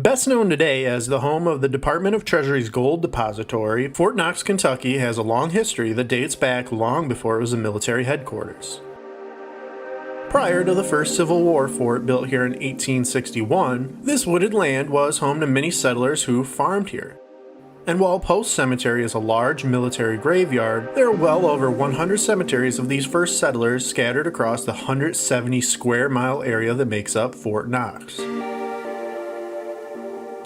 Best known today as the home of the Department of Treasury's Gold Depository, Fort Knox, Kentucky has a long history that dates back long before it was a military headquarters. Prior to the first Civil War fort built here in 1861, this wooded land was home to many settlers who farmed here. And while Post Cemetery is a large military graveyard, there are well over 100 cemeteries of these first settlers scattered across the 170 square mile area that makes up Fort Knox.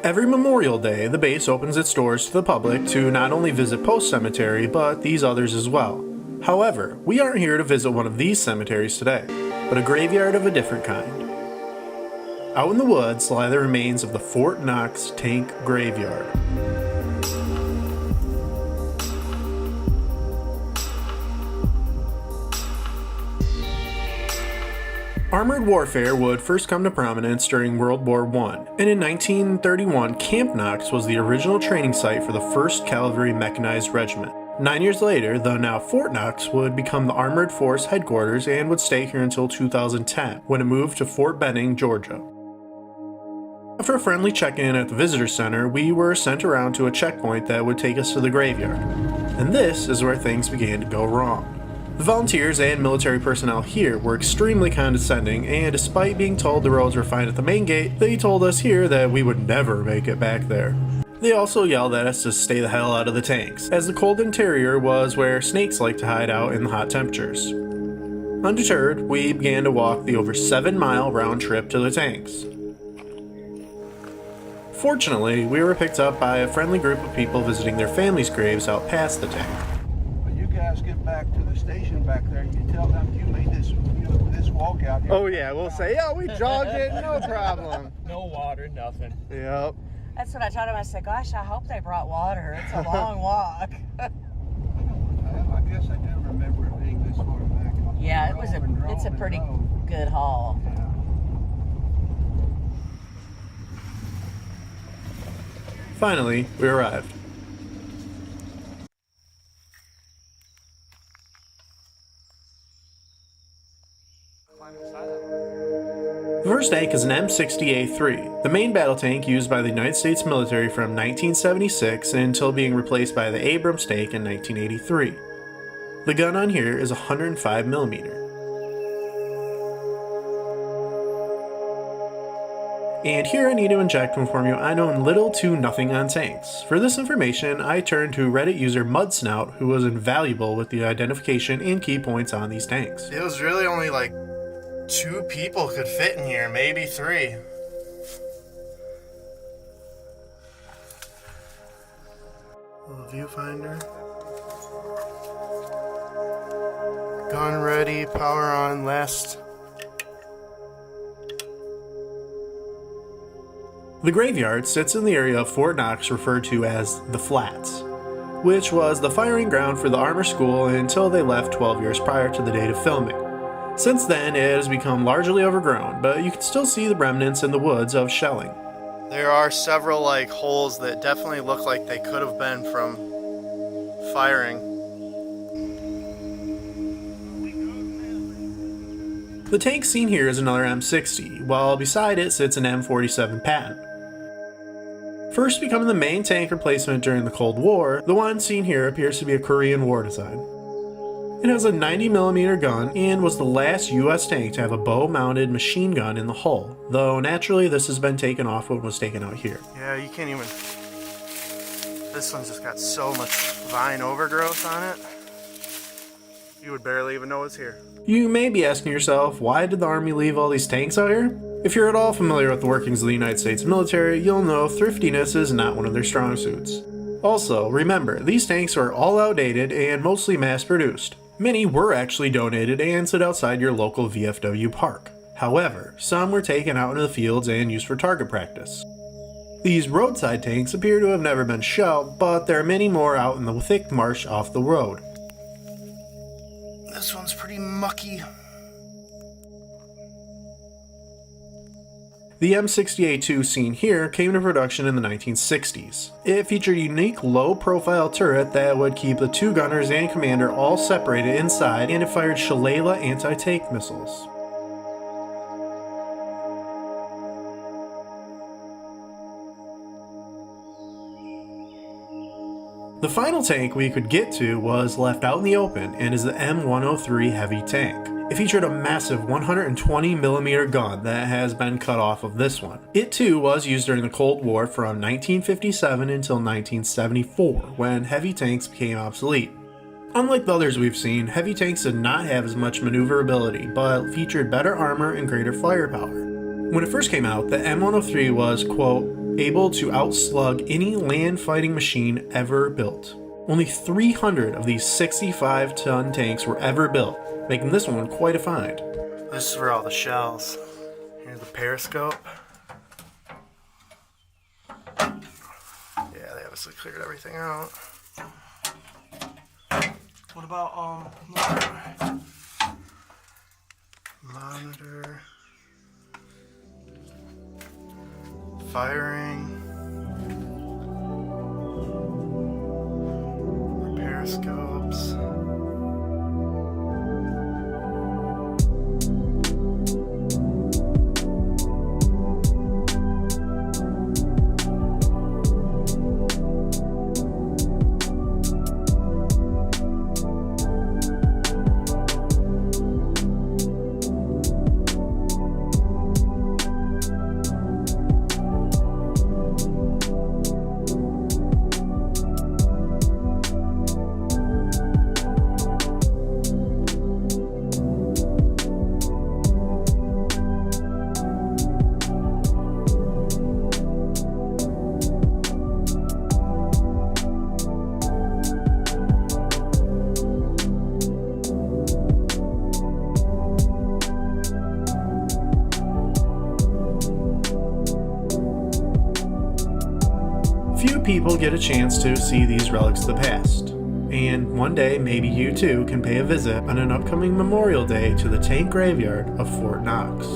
Every Memorial Day, the base opens its doors to the public to not only visit Post Cemetery, but these others as well. However, we aren't here to visit one of these cemeteries today, but a graveyard of a different kind. Out in the woods lie the remains of the Fort Knox Tank Graveyard. Armored warfare would first come to prominence during World War I, and in 1931 Camp Knox was the original training site for the 1st Cavalry Mechanized Regiment. 9 years later, the now Fort Knox would become the Armored Force headquarters and would stay here until 2010, when it moved to Fort Benning, Georgia. After a friendly check-in at the Visitor Center, we were sent around to a checkpoint that would take us to the graveyard. And this is where things began to go wrong. The volunteers and military personnel here were extremely condescending, and despite being told the roads were fine at the main gate, they told us here that we would never make it back there. They also yelled at us to stay the hell out of the tanks, as the cold interior was where snakes like to hide out in the hot temperatures. Undeterred, we began to walk the over 7-mile round trip to the tanks. Fortunately, we were picked up by a friendly group of people visiting their families' graves out past the tank. When you guys get back to the station back there, you tell them you made this walk out here. Oh yeah, we'll say, yeah, we jogged it, no problem. No water, nothing. Yep. That's what I told him. I said, gosh, I hope they brought water. It's a long walk. I guess I do remember it being this far back. Yeah, it's a pretty good haul. Yeah. Finally, we arrived. The first tank is an M60A3, the main battle tank used by the United States military from 1976 until being replaced by the Abrams tank in 1983. The gun on here is 105mm. And here I need to inject to inform you I know little to nothing on tanks. For this information, I turned to Reddit user Mudsnout, who was invaluable with the identification and key points on these tanks. It was really only like 2 people could fit in here, maybe 3. Little viewfinder. Gun ready, power on, last. The graveyard sits in the area of Fort Knox referred to as the Flats, which was the firing ground for the armor school until they left 12 years prior to the date of filming. Since then, it has become largely overgrown, but you can still see the remnants in the woods of shelling. There are several holes that definitely look like they could have been from firing. The tank seen here is another M60, while beside it sits an M47 Patton. First becoming the main tank replacement during the Cold War, the one seen here appears to be a Korean War design. It has a 90mm gun and was the last US tank to have a bow-mounted machine gun in the hull, though naturally this has been taken off when it was taken out here. Yeah, you can't even... This one's just got so much vine overgrowth on it. You would barely even know it's here. You may be asking yourself, why did the Army leave all these tanks out here? If you're at all familiar with the workings of the United States military, you'll know thriftiness is not one of their strong suits. Also, remember, these tanks are all outdated and mostly mass-produced. Many were actually donated and sit outside your local VFW park. However, some were taken out into the fields and used for target practice. These roadside tanks appear to have never been shelled, but there are many more out in the thick marsh off the road. This one's pretty mucky. The M60A2 seen here came to production in the 1960s. It featured a unique low-profile turret that would keep the 2 gunners and commander all separated inside, and it fired Shalala anti-tank missiles. The final tank we could get to was left out in the open and is the M103 heavy tank. It featured a massive 120mm gun that has been cut off of this one. It too was used during the Cold War from 1957 until 1974, when heavy tanks became obsolete. Unlike the others we've seen, heavy tanks did not have as much maneuverability, but featured better armor and greater firepower. When it first came out, the M103 was, quote, able to outslug any land fighting machine ever built. Only 300 of these 65-ton tanks were ever built, making this one quite a find. This is for all the shells. Here's the periscope. Yeah, they obviously cleared everything out. What about monitor, firing, periscopes. Few people get a chance to see these relics of the past, and one day maybe you too can pay a visit on an upcoming Memorial Day to the tank graveyard of Fort Knox.